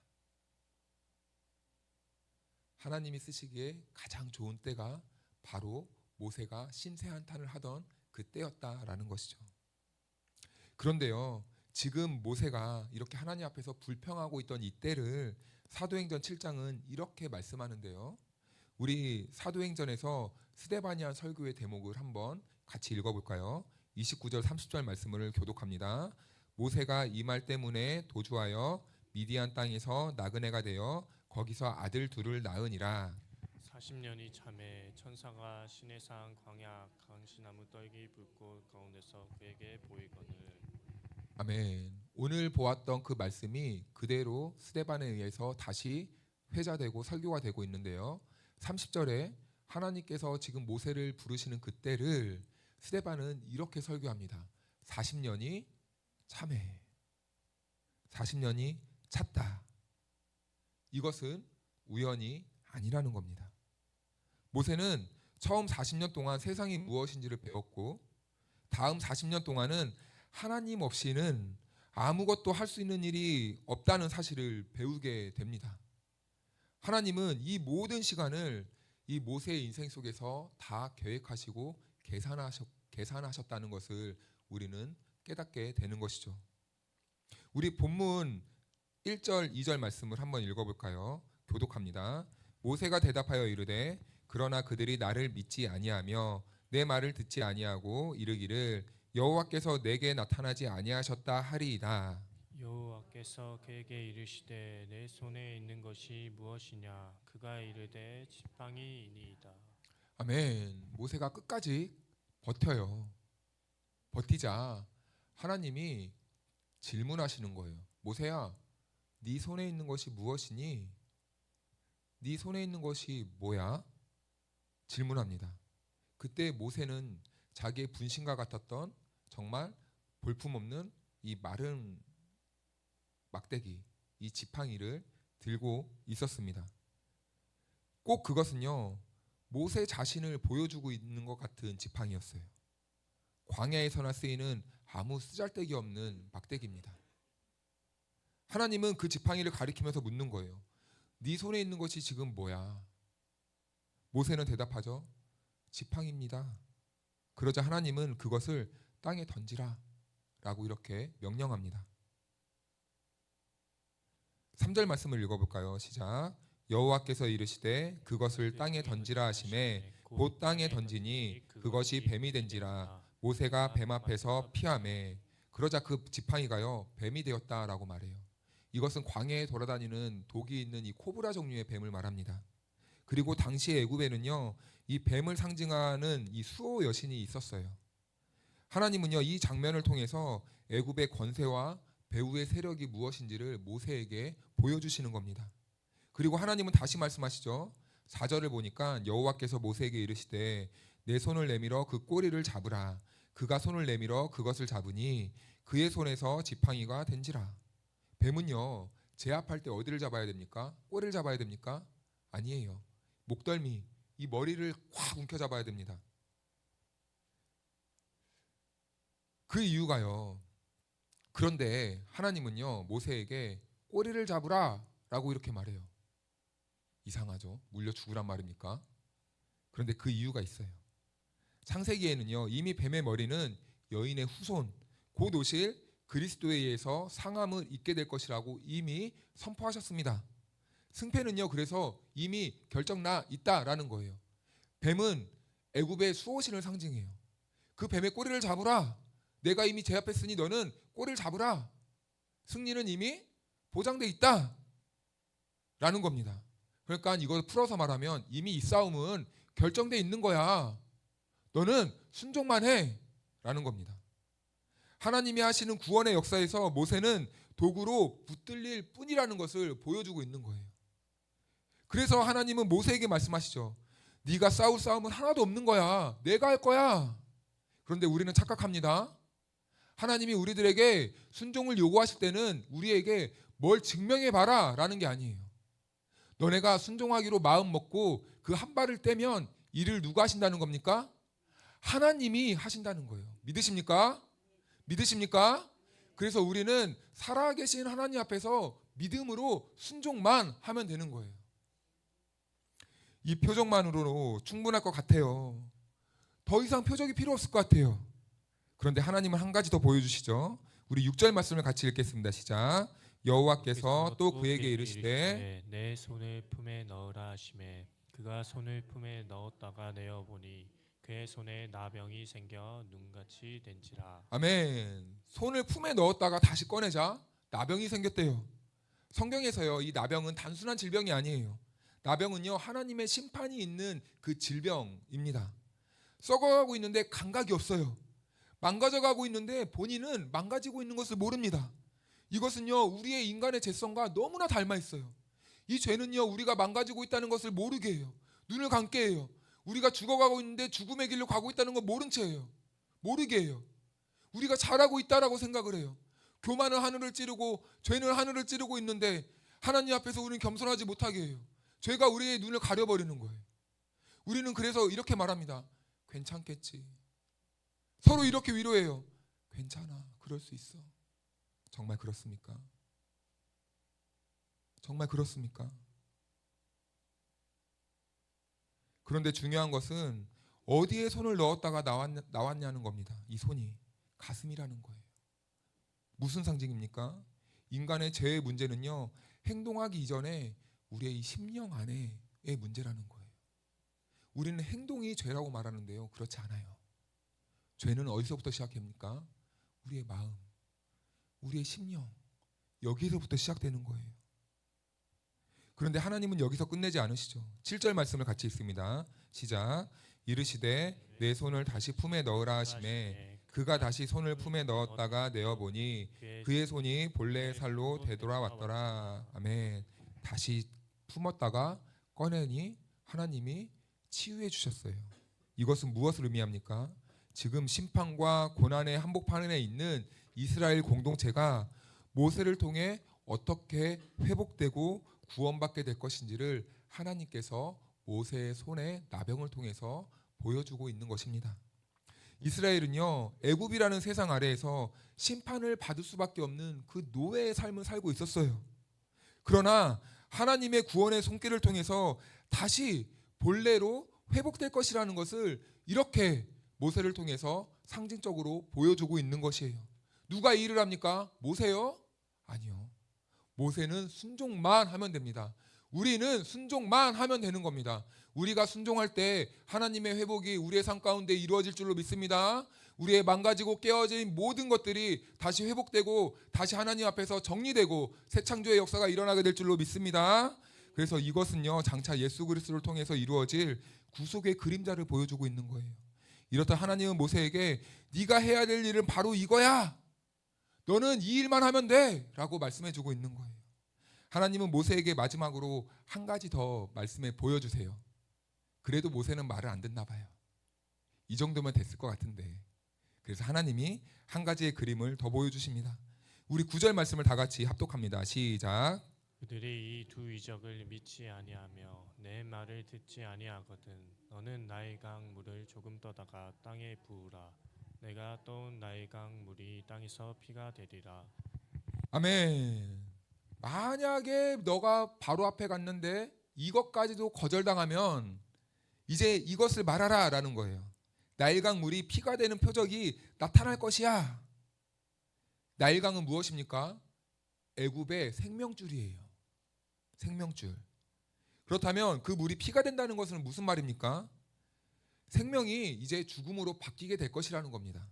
하나님이 쓰시기에 가장 좋은 때가 바로 모세가 신세한탄을 하던 그 때였다라는 것이죠. 그런데요, 지금 모세가 이렇게 하나님 앞에서 불평하고 있던 이 때를 사도행전 7장은 이렇게 말씀하는데요. 우리 사도행전에서 스데바니안 설교의 대목을 한번 같이 읽어볼까요? 29절 30절 말씀을 교독합니다. 모세가 이 말 때문에 도주하여 미디안 땅에서 나그네가 되어 거기서 아들 둘을 낳으니라. 40년이 참에 천사가 시내산 광야 강시나무 떨기 불꽃 가운데서 그에게 보이거늘. 아멘. 오늘 보았던 그 말씀이 그대로 스데반에 의해서 다시 회자되고 설교가 되고 있는데요. 30절에 하나님께서 지금 모세를 부르시는 그때를 스데반은 이렇게 설교합니다. 40년이 참해. 40년이 찼다. 이것은 우연이 아니라는 겁니다. 모세는 처음 40년 동안 세상이 무엇인지를 배웠고 다음 40년 동안은 하나님 없이는 아무것도 할 수 있는 일이 없다는 사실을 배우게 됩니다. 하나님은 이 모든 시간을 이 모세의 인생 속에서 다 계획하시고 계산하셨다는 것을 우리는 깨닫게 되는 것이죠. 우리 본문 1절, 2절 말씀을 한번 읽어볼까요? 교독합니다. 모세가 대답하여 이르되 그러나 그들이 나를 믿지 아니하며 내 말을 듣지 아니하고 이르기를 여호와께서 내게 나타나지 아니하셨다 하리이다. 여호와께서 그에게 이르시되 내 손에 있는 것이 무엇이냐? 그가 이르되 지팡이이니이다. 아멘. 모세가 끝까지 버텨요. 버티자 하나님이 질문하시는 거예요. 모세야, 네 손에 있는 것이 무엇이니? 네 손에 있는 것이 뭐야? 질문합니다. 그때 모세는 자기의 분신과 같았던 정말 볼품없는 이 마른 막대기, 이 지팡이를 들고 있었습니다. 꼭 그것은요, 모세 자신을 보여주고 있는 것 같은 지팡이였어요. 광야에서나 쓰이는 아무 쓰잘데기 없는 막대기입니다. 하나님은 그 지팡이를 가리키면서 묻는 거예요. 네 손에 있는 것이 지금 뭐야? 모세는 대답하죠. 지팡이입니다. 그러자 하나님은 그것을 땅에 던지라 라고 이렇게 명령합니다. 3절 말씀을 읽어볼까요? 시작. 여호와께서 이르시되 그것을 땅에 던지라 하시매 곧 땅에 던지니 그것이 뱀이 된지라 모세가 뱀 앞에서 피하매. 그러자 그 지팡이가요 뱀이 되었다라고 말해요. 이것은 광야에 돌아다니는 독이 있는 이 코브라 종류의 뱀을 말합니다. 그리고 당시 애굽에는요 이 뱀을 상징하는 이 수호 여신이 있었어요. 하나님은요 이 장면을 통해서 애굽의 권세와 배후의 세력이 무엇인지를 모세에게 보여주시는 겁니다. 그리고 하나님은 다시 말씀하시죠. 4절을 보니까 여호와께서 모세에게 이르시되 내 손을 내밀어 그 꼬리를 잡으라. 그가 손을 내밀어 그것을 잡으니 그의 손에서 지팡이가 된지라. 뱀은요 제압할 때 어디를 잡아야 됩니까? 꼬리를 잡아야 됩니까? 아니에요. 목덜미, 이 머리를 꽉 움켜 잡아야 됩니다. 그 이유가요. 그런데 하나님은요 모세에게 꼬리를 잡으라 라고 이렇게 말해요. 이상하죠? 물려 죽으란 말입니까? 그런데 그 이유가 있어요. 창세기에는요 이미 뱀의 머리는 여인의 후손 곧 오실 그리스도에 의해서 상함을 입게 될 것이라고 이미 선포하셨습니다. 승패는요 그래서 이미 결정나 있다라는 거예요. 뱀은 애굽의 수호신을 상징해요. 그 뱀의 꼬리를 잡으라. 내가 이미 제압했으니 너는 꼬리를 잡으라. 승리는 이미 보장돼 있다 라는 겁니다. 그러니까 이걸 풀어서 말하면 이미 이 싸움은 결정돼 있는 거야. 너는 순종만 해 라는 겁니다. 하나님이 하시는 구원의 역사에서 모세는 도구로 붙들릴 뿐이라는 것을 보여주고 있는 거예요. 그래서 하나님은 모세에게 말씀하시죠. 네가 싸울 싸움은 하나도 없는 거야. 내가 할 거야. 그런데 우리는 착각합니다. 하나님이 우리들에게 순종을 요구하실 때는 우리에게 뭘 증명해봐라 라는 게 아니에요. 너네가 순종하기로 마음 먹고 그 한 발을 떼면 일을 누가 하신다는 겁니까? 하나님이 하신다는 거예요. 믿으십니까? 믿으십니까? 그래서 우리는 살아계신 하나님 앞에서 믿음으로 순종만 하면 되는 거예요. 이 표적만으로 충분할 것 같아요. 더 이상 표적이 필요 없을 것 같아요. 그런데 하나님은 한 가지 더 보여주시죠. 우리 6절 말씀을 같이 읽겠습니다. 시작. 여호와께서 또 그에게 이르시되 내 손을 품에 넣으라 하시매 그가 손을 품에 넣었다가 내어 보니 그의 손에 나병이 생겨 눈같이 된지라. 아멘. 손을 품에 넣었다가 다시 꺼내자 나병이 생겼대요. 성경에서요 이 나병은 단순한 질병이 아니에요. 나병은요 하나님의 심판이 있는 그 질병입니다. 썩어가고 있는데 감각이 없어요. 망가져가고 있는데 본인은 망가지고 있는 것을 모릅니다. 이것은요 우리의 인간의 죄성과 너무나 닮아 있어요. 이 죄는요 우리가 망가지고 있다는 것을 모르게 해요. 눈을 감게 해요. 우리가 죽어가고 있는데 죽음의 길로 가고 있다는 걸 모른 채예요. 모르게 해요. 우리가 잘하고 있다라고 생각을 해요. 교만은 하늘을 찌르고 죄는 하늘을 찌르고 있는데 하나님 앞에서 우리는 겸손하지 못하게 해요. 죄가 우리의 눈을 가려버리는 거예요. 우리는 그래서 이렇게 말합니다. 괜찮겠지. 서로 이렇게 위로해요. 괜찮아. 그럴 수 있어. 정말 그렇습니까? 정말 그렇습니까? 그런데 중요한 것은 어디에 손을 넣었다가 나왔냐는 겁니다. 이 손이 가슴이라는 거예요. 무슨 상징입니까? 인간의 죄의 문제는요 행동하기 이전에 우리의 이 심령 안에의 문제라는 거예요. 우리는 행동이 죄라고 말하는데요 그렇지 않아요. 죄는 어디서부터 시작합니까? 우리의 마음, 우리의 심령, 여기서부터 시작되는 거예요. 그런데 하나님은 여기서 끝내지 않으시죠. 7절 말씀을 같이 읽습니다. 시작. 이르시되 내 손을 다시 품에 넣으라 하시매 그가 다시 손을 품에 넣었다가 내어보니 그의 손이 본래의 살로 되돌아왔더라. 아멘. 다시 품었다가 꺼내니 하나님이 치유해 주셨어요. 이것은 무엇을 의미합니까? 지금 심판과 고난의 한복판에 있는 이스라엘 공동체가 모세를 통해 어떻게 회복되고 구원받게 될 것인지를 하나님께서 모세의 손에 나병을 통해서 보여주고 있는 것입니다. 이스라엘은요 애굽이라는 세상 아래에서 심판을 받을 수밖에 없는 그 노예의 삶을 살고 있었어요. 그러나 하나님의 구원의 손길을 통해서 다시 본래로 회복될 것이라는 것을 이렇게 모세를 통해서 상징적으로 보여주고 있는 것이에요. 누가 이 일을 합니까? 모세요? 아니요. 모세는 순종만 하면 됩니다. 우리는 순종만 하면 되는 겁니다. 우리가 순종할 때 하나님의 회복이 우리의 삶 가운데 이루어질 줄로 믿습니다. 우리의 망가지고 깨어진 모든 것들이 다시 회복되고 다시 하나님 앞에서 정리되고 새 창조의 역사가 일어나게 될 줄로 믿습니다. 그래서 이것은요, 장차 예수 그리스도를 통해서 이루어질 구속의 그림자를 보여주고 있는 거예요. 이렇다 하나님은 모세에게 네가 해야 될 일은 바로 이거야. 너는 이 일만 하면 돼 라고 말씀해 주고 있는 거예요. 하나님은 모세에게 마지막으로 한 가지 더 말씀해 보여주세요. 그래도 모세는 말을 안 듣나 봐요. 이 정도면 됐을 것 같은데. 그래서 하나님이 한 가지의 그림을 더 보여주십니다. 우리 9절 말씀을 다 같이 합독합니다. 시작. 그들이 이 두 이적을 믿지 아니하며 내 말을 듣지 아니하거든 너는 나일 강 물을 조금 떠다가 땅에 부으라. 내가 떠온 나일 강 물이 땅에서 피가 되리라. 아멘. 만약에 너가 바로 앞에 갔는데 이것까지도 거절당하면 이제 이것을 말하라 라는 거예요. 나일강 물이 피가 되는 표적이 나타날 것이야. 나일강은 무엇입니까? 애굽의 생명줄이에요. 생명줄. 그렇다면 그 물이 피가 된다는 것은 무슨 말입니까? 생명이 이제 죽음으로 바뀌게 될 것이라는 겁니다.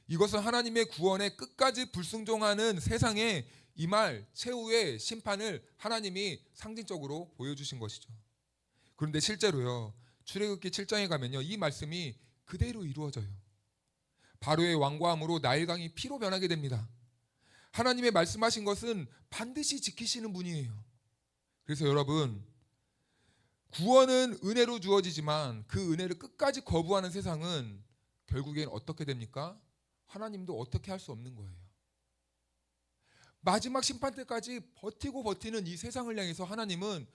이것은 하나님의 구원에 끝까지 불순종하는 세상에 임할 최후의 심판을 하나님이 상징적으로 보여주신 것이죠. 그런데 실제로요, 출애굽기 7장에 가면요, 이 말씀이 그대로 이루어져요. 바로의 완고함으로 나일강이 피로 변하게 됩니다. 하나님의 말씀하신 것은 반드시 지키시는 분이에요. 그래서 여러분, 구원은 은혜로 주어지지만 그 은혜를 끝까지 거부하는 세상은 결국엔 어떻게 됩니까? 하나님도 어떻게 할 수 없는 거예요. 마지막 심판 때까지 버티는 이 세상을 향해서 하나님은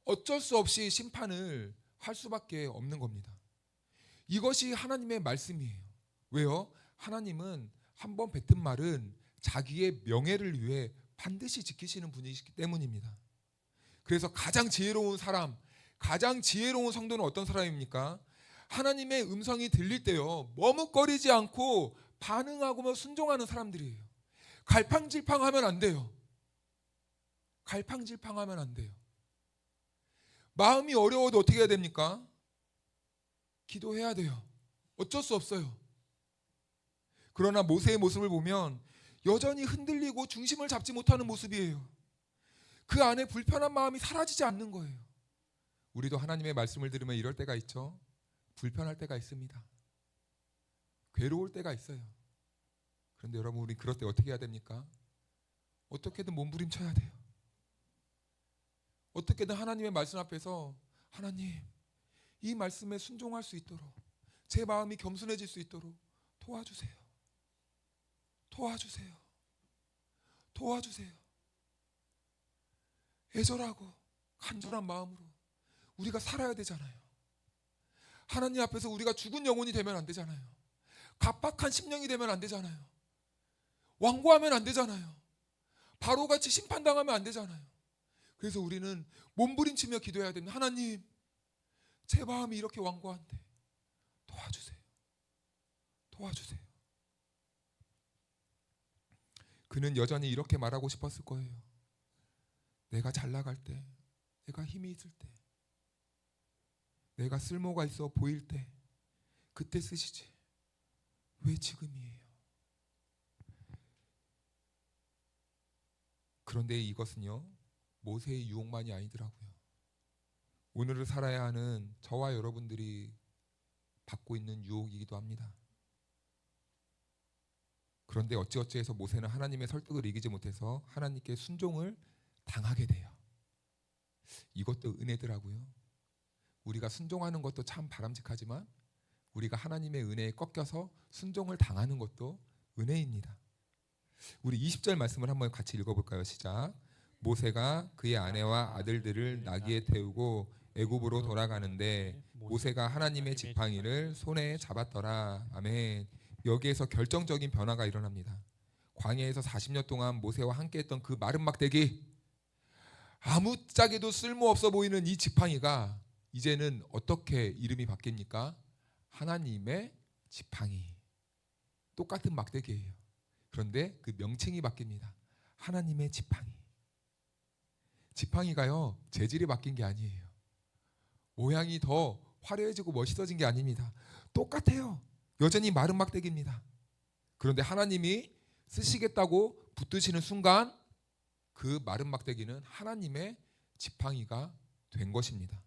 어쩔 수 없이 심판을 할 수밖에 없는 겁니다. 이것이 하나님의 말씀이에요. 왜요? 하나님은 한번 뱉은 말은 자기의 명예를 위해 반드시 지키시는 분이시기 때문입니다. 그래서 가장 지혜로운 사람, 가장 지혜로운 성도는 어떤 사람입니까? 하나님의 음성이 들릴 때요, 머뭇거리지 않고 반응하고 순종하는 사람들이에요. 갈팡질팡하면 안 돼요. 갈팡질팡하면 안 돼요. 마음이 어려워도 어떻게 해야 됩니까? 기도해야 돼요. 어쩔 수 없어요. 그러나 모세의 모습을 보면 여전히 흔들리고 중심을 잡지 못하는 모습이에요. 그 안에 불편한 마음이 사라지지 않는 거예요. 우리도 하나님의 말씀을 들으면 이럴 때가 있죠. 불편할 때가 있습니다. 괴로울 때가 있어요. 그런데 여러분, 우리 그럴 때 어떻게 해야 됩니까? 어떻게든 몸부림쳐야 돼요. 어떻게든 하나님의 말씀 앞에서 하나님, 이 말씀에 순종할 수 있도록, 제 마음이 겸손해질 수 있도록 도와주세요. 도와주세요. 도와주세요. 애절하고 간절한 마음으로 우리가 살아야 되잖아요. 하나님 앞에서 우리가 죽은 영혼이 되면 안 되잖아요. 갑박한 심령이 되면 안 되잖아요. 완고하면 안 되잖아요. 바로같이 심판당하면 안 되잖아요. 그래서 우리는 몸부림치며 기도해야 됩니다. 하나님, 제 마음이 이렇게 완고한데 도와주세요. 도와주세요. 그는 여전히 이렇게 말하고 싶었을 거예요. 내가 잘 나갈 때, 내가 힘이 있을 때, 내가 쓸모가 있어 보일 때, 그때 쓰시지. 왜 지금이에요? 그런데 이것은요, 모세의 유혹만이 아니더라고요. 오늘을 살아야 하는 저와 여러분들이 받고 있는 유혹이기도 합니다. 그런데 어찌어찌해서 모세는 하나님의 설득을 이기지 못해서 하나님께 순종을 당하게 돼요. 이것도 은혜더라고요. 우리가 순종하는 것도 참 바람직하지만 우리가 하나님의 은혜에 꺾여서 순종을 당하는 것도 은혜입니다. 우리 20절 말씀을 한번 같이 읽어볼까요? 시작. 모세가 그의 아내와 아들들을 나귀에 태우고 애굽으로 돌아가는데 모세가 하나님의 지팡이를 손에 잡았더라. 아멘. 여기에서 결정적인 변화가 일어납니다. 광야에서 40년 동안 모세와 함께했던 그 마른 막대기, 아무짝에도 쓸모없어 보이는 이 지팡이가 이제는 어떻게 이름이 바뀝니까? 하나님의 지팡이. 똑같은 막대기예요. 그런데 그 명칭이 바뀝니다. 하나님의 지팡이. 지팡이가요 재질이 바뀐 게 아니에요. 모양이 더 화려해지고 멋있어진 게 아닙니다. 똑같아요. 여전히 마른 막대기입니다. 그런데 하나님이 쓰시겠다고 붙드시는 순간 그 마른 막대기는 하나님의 지팡이가 된 것입니다.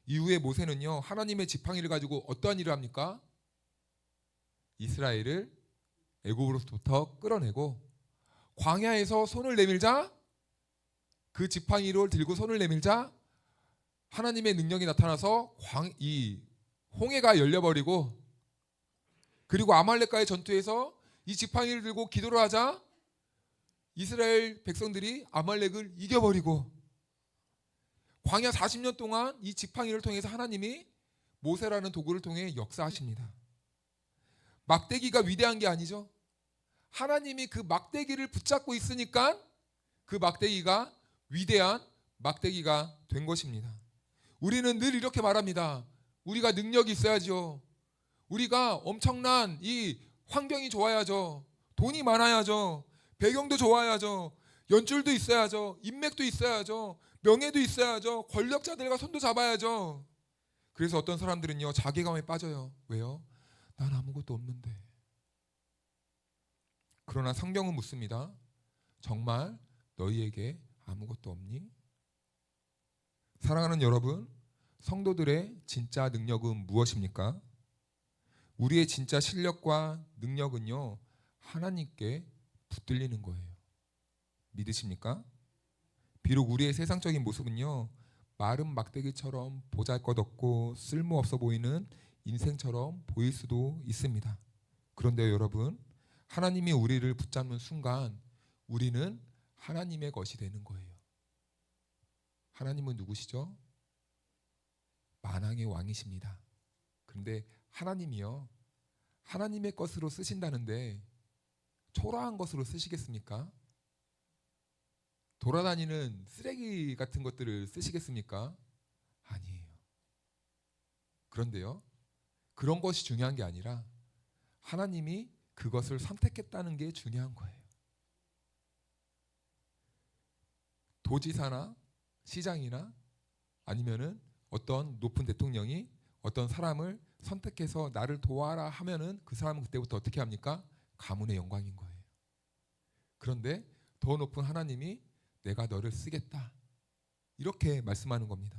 이후에 모세는요 하나님의 지팡이를 가지고 어떠한 일을 합니까? 이스라엘을 애굽으로부터 끌어내고 광야에서 손을 내밀자 그 지팡이를 들고 손을 내밀자 하나님의 능력이 나타나서 이 홍해가 열려버리고 그리고 아말렉과의 전투에서 이 지팡이를 들고 기도를 하자 이스라엘 백성들이 아말렉을 이겨버리고 광야 40년 동안 이 지팡이를 통해서 하나님이 모세라는 도구를 통해 역사하십니다. 막대기가 위대한 게 아니죠. 하나님이 그 막대기를 붙잡고 있으니까 그 막대기가 위대한 막대기가 된 것입니다. 우리는 늘 이렇게 말합니다. 우리가 능력이 있어야죠. 우리가 엄청난 이 환경이 좋아야죠. 돈이 많아야죠. 배경도 좋아야죠. 연줄도 있어야죠. 인맥도 있어야죠. 명예도 있어야죠. 권력자들과 손도 잡아야죠. 그래서 어떤 사람들은요 자괴감에 빠져요. 왜요? 난 아무것도 없는데. 그러나 성경은 묻습니다. 정말 너희에게 아무것도 없니? 사랑하는 여러분, 성도들의 진짜 능력은 무엇입니까? 우리의 진짜 실력과 능력은요 하나님께 붙들리는 거예요. 믿으십니까? 비록 우리의 세상적인 모습은요 마른 막대기처럼 보잘것없고 쓸모없어 보이는 인생처럼 보일 수도 있습니다. 그런데 여러분, 하나님이 우리를 붙잡는 순간 우리는 하나님의 것이 되는 거예요. 하나님은 누구시죠? 만왕의 왕이십니다. 그런데 하나님이요 하나님의 것으로 쓰신다는데 초라한 것으로 쓰시겠습니까? 돌아다니는 쓰레기 같은 것들을 쓰시겠습니까? 아니에요. 그런데요 그런 것이 중요한 게 아니라 하나님이 그것을 선택했다는 게 중요한 거예요. 도지사나 시장이나 아니면은 어떤 높은 대통령이 어떤 사람을 선택해서 나를 도와라 하면은 그 사람은 그때부터 어떻게 합니까? 가문의 영광인 거예요. 그런데 더 높은 하나님이 내가 너를 쓰겠다 이렇게 말씀하는 겁니다.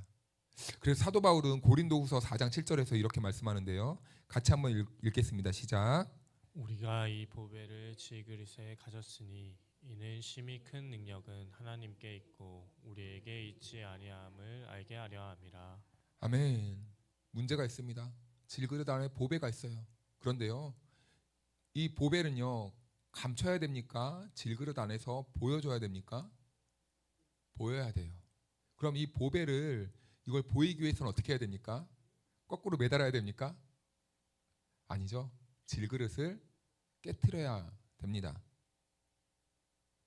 그래서 사도 바울은 고린도후서 4장 7절에서 이렇게 말씀하는데요. 같이 한번 읽겠습니다. 시작. 우리가 이 보배를 질그릇에 가졌으니 이는 심히 큰 능력은 하나님께 있고 우리에게 있지 아니함을 알게 하려 함이라. 아멘. 문제가 있습니다. 질그릇 안에 보배가 있어요. 그런데요 이 보배는요 감춰야 됩니까? 질그릇 안에서 보여줘야 됩니까? 보여야 돼요. 그럼 이 보배를 이걸 보이기 위해서는 어떻게 해야 됩니까? 거꾸로 매달아야 됩니까? 아니죠. 질그릇을 깨트려야 됩니다.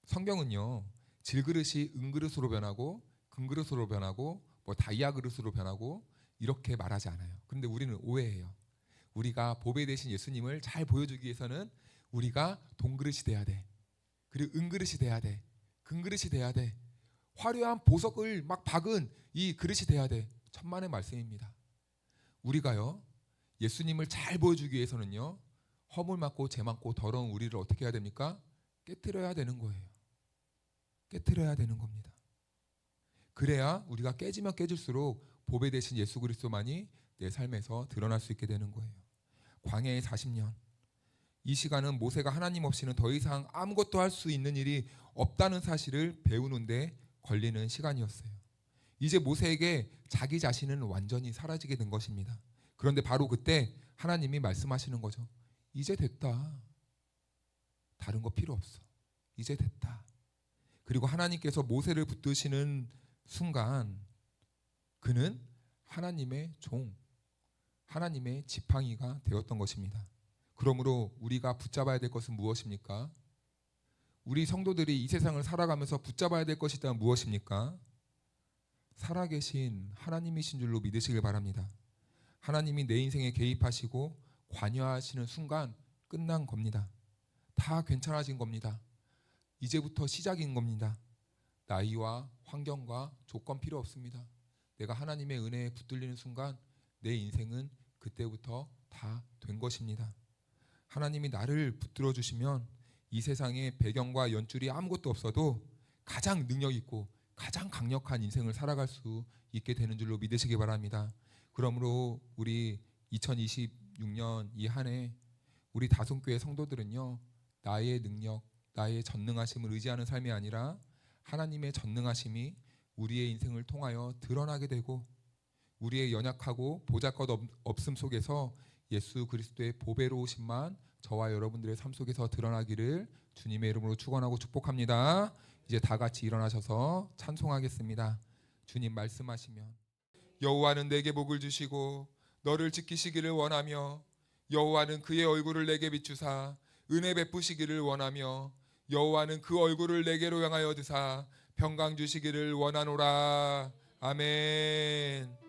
성경은요 질그릇이 은그릇으로 변하고 금그릇으로 변하고 뭐 다이아 그릇으로 변하고 이렇게 말하지 않아요. 그런데 우리는 오해해요. 우리가 보배 되신 예수님을 잘 보여주기 위해서는 우리가 동그릇이 돼야 돼. 그리고 은그릇이 돼야 돼. 금그릇이 돼야 돼. 화려한 보석을 막 박은 이 그릇이 돼야 돼. 천만의 말씀입니다. 우리가요 예수님을 잘 보여주기 위해서는요 허물 많고 죄 많고 더러운 우리를 어떻게 해야 됩니까? 깨트려야 되는 거예요. 깨트려야 되는 겁니다. 그래야 우리가 깨지면 깨질수록 보배 되신 예수 그리스도만이 내 삶에서 드러날 수 있게 되는 거예요. 광야의 40년, 이 시간은 모세가 하나님 없이는 더 이상 아무것도 할 수 있는 일이 없다는 사실을 배우는데 걸리는 시간이었어요. 이제 모세에게 자기 자신은 완전히 사라지게 된 것입니다. 그런데 바로 그때 하나님이 말씀하시는 거죠. 이제 됐다. 다른 거 필요 없어. 이제 됐다. 그리고 하나님께서 모세를 붙드시는 순간 그는 하나님의 종, 하나님의 지팡이가 되었던 것입니다. 그러므로 우리가 붙잡아야 될 것은 무엇입니까? 우리 성도들이 이 세상을 살아가면서 붙잡아야 될 것이 있다면 무엇입니까? 살아계신 하나님이신 줄로 믿으시길 바랍니다. 하나님이 내 인생에 개입하시고 관여하시는 순간 끝난 겁니다. 다 괜찮아진 겁니다. 이제부터 시작인 겁니다. 나이와 환경과 조건 필요 없습니다. 내가 하나님의 은혜에 붙들리는 순간 내 인생은 그때부터 다 된 것입니다. 하나님이 나를 붙들어 주시면 이 세상에 배경과 연줄이 아무것도 없어도 가장 능력 있고 가장 강력한 인생을 살아갈 수 있게 되는 줄로 믿으시기 바랍니다. 그러므로 우리 2026년 이 한 해 우리 다솜교회 성도들은요, 나의 능력, 나의 전능하심을 의지하는 삶이 아니라 하나님의 전능하심이 우리의 인생을 통하여 드러나게 되고 우리의 연약하고 보잘것 없음 속에서 예수 그리스도의 보배로우심만 저와 여러분들의 삶 속에서 드러나기를 주님의 이름으로 축원하고 축복합니다. 이제 다 같이 일어나셔서 찬송하겠습니다. 주님 말씀하시면 여호와는 내게 복을 주시고 너를 지키시기를 원하며 여호와는 그의 얼굴을 내게 비추사 은혜 베푸시기를 원하며 여호와는 그 얼굴을 내게로 향하여 드사 평강 주시기를 원하노라. 아멘.